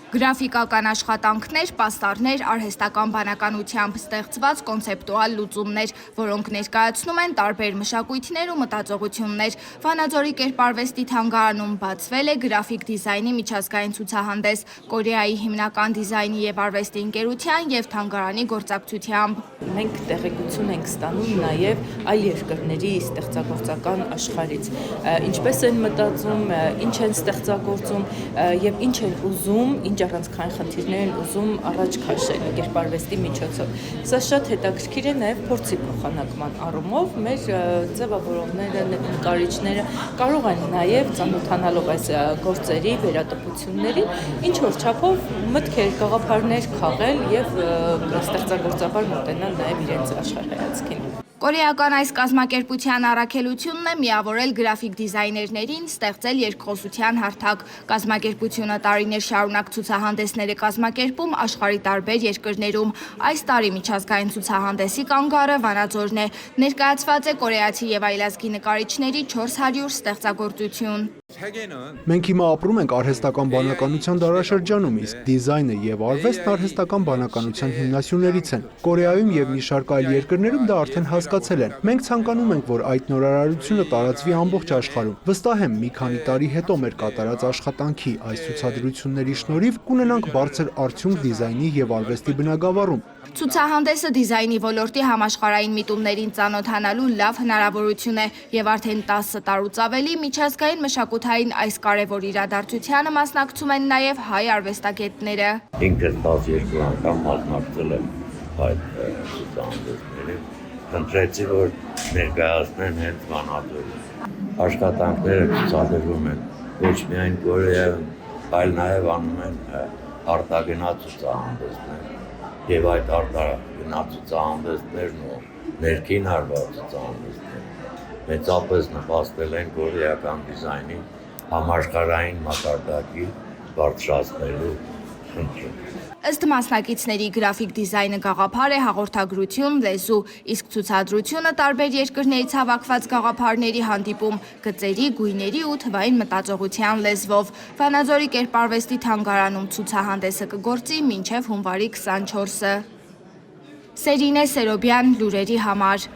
Գրաֆիկական աշխատանքներ, պաստառներ, արհեստական բանականությամբ ստեղծված կոնցեպտուալ լուծումներ, որոնք ներկայացնում են տարբեր մշակույթներ ու մտածողություններ։ Վանաձորի կերպարվեստի թանգարանում բացվել է գրաֆիկ դիզայնի միջազգային ցուցահանդես Կորեայի հիմնական դիզայնի և արվեստի ընկերության և թանգարանի գործակցությամբ։ Մենք տեղեկություն ենք ստանում նաև այլ երկրների ստեղծագործական աշխարհից, ինչպես են մտածում, ինչ են ստեղծագործում եւ ինչ են ուզում, ինչ առանցքային խնդիրներ են ուզում առաջ քաշել կերպարվեստի միջոցով։ Սա շատ հետաքրքիր է նաև փորձի փոխանակման առումով մեր ձևավորողները, նկարիչները կարող են նաև ծանոթանալով այս գործերի վերատպություններին ինչ որ չափով մտքեր, գաղափարներ քաղել եւ ստեղծագործաբար մոտենալ նաև իրենց աշխարհայացքին։ Կորեական այս կազմակերպության առաքելությունն է միավորել գրաֆիկ դիզայներներին, ստեղծել երկխոսության հարթակ։ Կազմակերպությունը տարիներ շարունակ ցուցահանդեսներ է կազմակերպում աշխարհի տարբեր երկրներում։ Այս տարի միջազգային ցուցահանդեսի կանգառը Վանաձորն է։ Ներկայացված է կորեացի եւ այլազգի նկարիչների 400 ստեղծագործություն։ Մենք հիմա ապրում ենք արհեստական բանականության դարաշրջանում, իսկ դիզայնը եւ արվեստն արհեստական բանականության հիմնասյուներից են։ Կորեայում եւ մի շարք այլ երկրներում դա արդեն հասկացել են։ Մենք ցանկանում ենք, որ այդ նորարարությունը տարածվի ամբողջ աշխարհում։ Վստահ եմ, մի քանի տարի հետո մեր կատարած աշխատանքի այս ցուցադրությունների շնորհիվ կունենանք բարձր արդյունք դիզայնի եւ արվեստի բնագավառում։ Ցուցահանդեսը դիզայնի ոլորտի համաշխարհային միտումներին ծանոթանալու լավ հնարավորություն է եւ արդեն 10 տարուց ավելի միջազգային մշակութային այս կարևոր իրադարձությանը մասնակցում են նաեւ հայ արվեստագետները։ Ինքս 12 անգամ մասնակցել եմ այդ ցուցահանդեսներին, խնդրեցի, որ ներկայացնեն հենց Վանաձորում։ Աշխատանքները ցուցադրվում են ոչ միայն Կորեայում, այլ նաեւ անում են արտագնաց ցուցահանդեսներ եւ այդ արտագնաց ցուցահանդեսներն ու ներքին արված ցուցահանդեսներ մեծապես նպաստել են կորեական դիզայնի համաշխարհային մակարդակի բարձրացնելու խնդրում։ Ըստ մասնակիցների գրաֆիկ դիզայնը գաղափար է, հաղորդագրություն, լեզու, իսկ ցուցադրությունը տարբեր երկրներից հավաքված գաղափարների հանդիպում, գծերի, գույների ու թվային մտածողության լեզվով։ Վանաձորի կերպարվեստի թանգարանում ցուցահանդեսը կգործի մինչև հունվարի 24-ը։ Սերինե Սերոբյան, լուրերի համար։